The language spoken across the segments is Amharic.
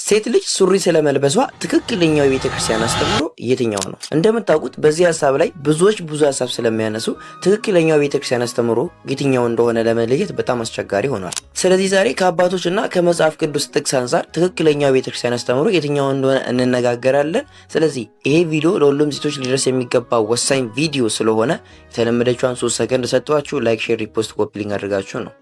ሴት ልጅ ሱሪ ስለመልበሷ ትክክለኛው የቤተክርስቲያን አስተምህሮ የትኛው ነው? እንደምታውቁት በዚህ ሐሳብ ላይ ብዙዎች ብዙ ሐሳብ ስለሚያነሱ ትክክለኛው የቤተክርስቲያን አስተምህሮ የትኛው እንደሆነ ለመለየት በጣም አስቸጋሪ ሆኗል። ስለዚህ ዛሬ ከአባቶችና ከመጽሐፍ ቅዱስ ጥቅስ አንፃር ትክክለኛው የቤተክርስቲያን አስተምህሮ የትኛው እንደሆነ እንነጋገራለን። ስለዚህ ይሄ ቪዲዮ ለሁሉም ሴቶች ሊደርስ የሚገባ ወሳኝ ቪዲዮ ስለሆነ የተለመደችውን 3 ሰከንድ ሰጥቷችሁ ላይክ፣ ሼር፣ ሪፖስት፣ ኮፒ ሊንክ አድርጋችሁ ነው።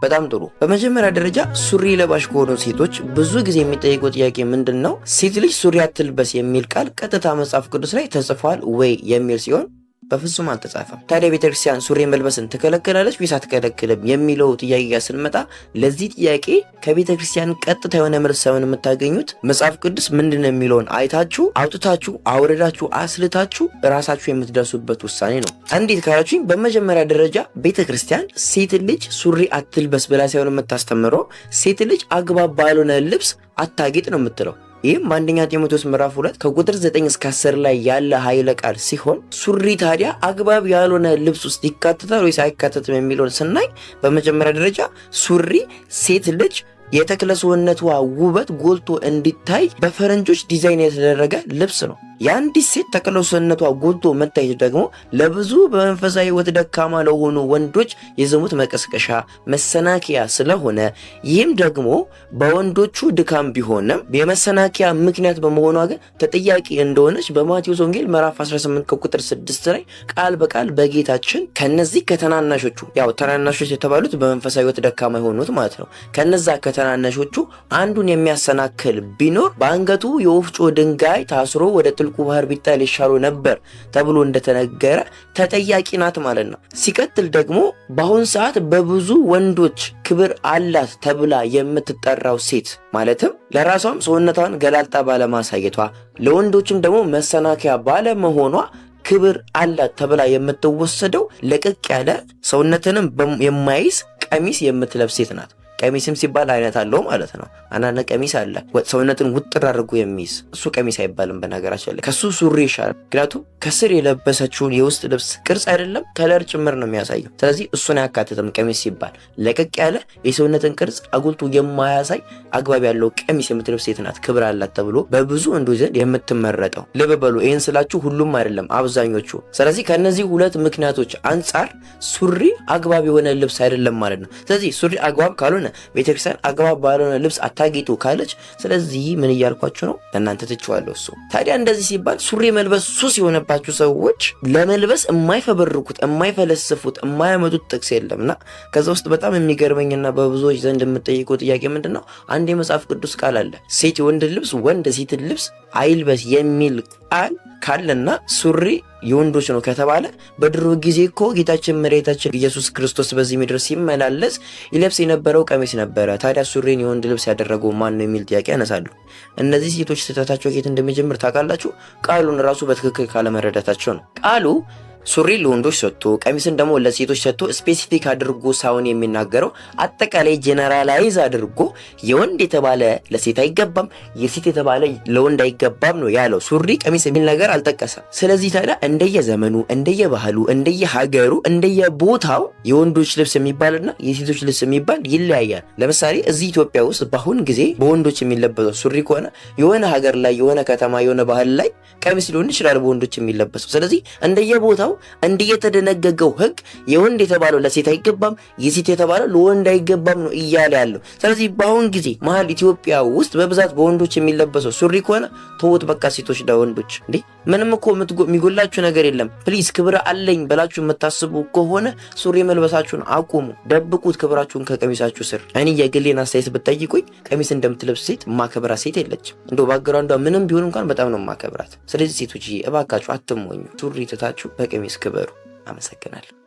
በጣም ጥሩ። በመጀመሪያ ደረጃ ሱሪ ለባሽ ከሆኑ ሴቶች ብዙ ጊዜ የሚጠይቀው ጥያቄ ምንድነው? ሴት ልጅ ሱሪ አትልበስ የሚል ቃል ቀጥታ መጽሐፍ ቅዱስ ላይ ተጽፏል ወይ የሚል ሲሆን በፍጹም አልተጻፈም። ታዲያ ቤተክርስቲያን ሱሪ መልበስን ትከለክላለች ወይስ አትከለክልም የሚለው ጥያቄ ጋር ስንመጣ ለዚህ ጥያቄ ከቤተክርስቲያን ቀጥታ የሆነ መልስ ሳይሆን የምታገኙት መጽሐፍ ቅዱስ ምንድነው የሚለውን አይታችሁ አውጥታችሁ አውረዳችሁ አስልታችሁ ራሳችሁ የምትደርሱበት ውሳኔ ነው። እንዴት ካላችሁኝ በመጀመሪያ ደረጃ ቤተክርስቲያን ሴት ልጅ ሱሪ አትልበስ ብላ ሳይሆን የምታስተምረው ሴት ልጅ አግባብ ባልሆነ ልብስ አታጌጥ ነው የምትለው። ይህም በአንደኛ ጢሞቴዎስ ምዕራፍ 2 ከቁጥር 9 እስከ 10 ላይ ያለ ኃይለ ቃል ሲሆን ሱሪ ታዲያ አግባብ ያልሆነ ልብስ ውስጥ ይካተታል ወይስ አይካተትም የሚለውን ስናይ በመጀመሪያ ደረጃ ሱሪ ሴት ልጅ የተክለ ሰውነቷ ውበት ጎልቶ እንዲታይ በፈረንጆች ዲዛይን የተደረገ ልብስ ነው። የአንዲት ሴት ተክለ ሰውነቷ ጎልቶ መታየት ደግሞ ለብዙ በመንፈሳዊ ሕይወት ደካማ ለሆኑ ወንዶች የዝሙት መቀስቀሻ መሰናከያ ስለሆነ ይህም ደግሞ በወንዶቹ ድካም ቢሆንም የመሰናከያ ምክንያት በመሆኗ ግን ተጠያቂ እንደሆነች በማቴዎስ ወንጌል ምዕራፍ 18 ከቁጥር 6 ላይ ቃል በቃል በጌታችን ከነዚህ ከተናናሾቹ ያው ተናናሾች የተባሉት በመንፈሳዊ ሕይወት ደካማ የሆኑት ማለት ነው ከነዛ ከተናናሾቹ አንዱን የሚያሰናክል ቢኖር በአንገቱ የወፍጮ ድንጋይ ታስሮ ወደ ጥልቁ ባህር ቢጣል ይሻለው ነበር ተብሎ እንደተነገረ ተጠያቂ ናት ማለት ነው። ሲቀጥል ደግሞ በአሁን ሰዓት በብዙ ወንዶች ክብር አላት ተብላ የምትጠራው ሴት ማለትም ለራሷም ሰውነቷን ገላልጣ ባለማሳየቷ ለወንዶችም ደግሞ መሰናከያ ባለመሆኗ ክብር አላት ተብላ የምትወሰደው ለቀቅ ያለ ሰውነትንም የማይዝ ቀሚስ የምትለብስ ሴት ናት። ቀሚስም ሲባል አይነት አለው ማለት ነው። አናነ ቀሚስ አለ ሰውነትን ውጥር አድርጎ የሚይዝ እሱ ቀሚስ አይባልም። በነገራችን ላይ ከሱ ሱሪ ይሻላል። ምክንያቱም ከስር የለበሰችውን የውስጥ ልብስ ቅርጽ አይደለም ከለር ጭምር ነው የሚያሳየው። ስለዚህ እሱን አያካትትም። ቀሚስ ሲባል ለቀቅ ያለ የሰውነትን ቅርጽ አጉልቶ የማያሳይ አግባብ ያለው ቀሚስ የምትለብስ ሴት ናት ክብር አላት ተብሎ በብዙ ወንዶች ዘንድ የምትመረጠው። ልብ በሉ፣ ይህን ስላችሁ ሁሉም አይደለም አብዛኞቹ። ስለዚህ ከነዚህ ሁለት ምክንያቶች አንጻር ሱሪ አግባብ የሆነ ልብስ አይደለም ማለት ነው። ስለዚህ ሱሪ አግባብ ካልሆነ ቤተክርስቲያን አግባብ ባልሆነ ልብስ አታጌጡ ካለች ስለዚህ ምን እያልኳችሁ ነው? ለእናንተ ትችዋለሁ። እሱ ታዲያ እንደዚህ ሲባል ሱሪ መልበስ ሱስ የሆነባችሁ ሰዎች ለመልበስ የማይፈበርኩት የማይፈለስፉት የማያመጡት ጥቅስ የለምና ከዛ ውስጥ በጣም የሚገርመኝና በብዙዎች ዘንድ የምጠይቀው ጥያቄ ምንድነው? አንድ የመጽሐፍ ቅዱስ ቃል አለ ሴት የወንድ ልብስ ወንድ ሴት ልብስ አይልበስ የሚል ቃል ካለና ሱሪ የወንዶች ነው ከተባለ በድሮ ጊዜ እኮ ጌታችን መድኃኒታችን ኢየሱስ ክርስቶስ በዚህ ምድር ሲመላለስ ይለብስ የነበረው ቀሚስ ነበረ። ታዲያ ሱሪን የወንድ ልብስ ያደረገው ማን ነው የሚል ጥያቄ ያነሳሉ። እነዚህ ሴቶች ስህተታቸው ከየት እንደሚጀምር ታውቃላችሁ? ቃሉን ራሱ በትክክል ካለመረዳታቸው ነው። ቃሉ ሱሪ ለወንዶች ሰጥቶ ቀሚስን ደግሞ ለሴቶች ሰጥቶ ስፔሲፊክ አድርጎ ሳይሆን የሚናገረው አጠቃላይ ጄነራላይዝ አድርጎ የወንድ የተባለ ለሴት አይገባም፣ የሴት የተባለ ለወንድ አይገባም ነው ያለው። ሱሪ ቀሚስ የሚል ነገር አልጠቀሰም። ስለዚህ ታዲያ እንደየዘመኑ እንደየባህሉ እንደየሀገሩ እንደየቦታው የወንዶች ልብስ የሚባልና የሴቶች ልብስ የሚባል ይለያያል። ለምሳሌ እዚህ ኢትዮጵያ ውስጥ በአሁን ጊዜ በወንዶች የሚለበሰው ሱሪ ከሆነ የሆነ ሀገር ላይ የሆነ ከተማ የሆነ ባህል ላይ ቀሚስ ሊሆን ይችላል በወንዶች የሚለበሰው። ስለዚህ እንደየቦታው እንደየተደነገገው ሕግ የወንድ የተባለው ለሴት አይገባም የሴት የተባለው ለወንድ አይገባም ነው እያለ ያለው። ስለዚህ በአሁን ጊዜ መሀል ኢትዮጵያ ውስጥ በብዛት በወንዶች የሚለበሰው ሱሪ ከሆነ ተውት በቃ ሴቶች ለወንዶች እንዴ ምንም እኮ የሚጎላችሁ ነገር የለም። ፕሊዝ ክብር አለኝ ብላችሁ የምታስቡ ከሆነ ሱሪ መልበሳችሁን አቁሙ። ደብቁት ክብራችሁን ከቀሚሳችሁ ስር። እኔ የግሌን አስተያየት ብትጠይቁኝ ቀሚስ እንደምትለብስ ሴት ማከብራ ሴት የለችም። እንደው ባግራንዷ ምንም ቢሆን እንኳን በጣም ነው ማከብራት። ስለዚህ ሴቶች እባካችሁ አትሞኙ። ሱሪ ትታችሁ በቀሚስ ክበሩ። አመሰግናለሁ።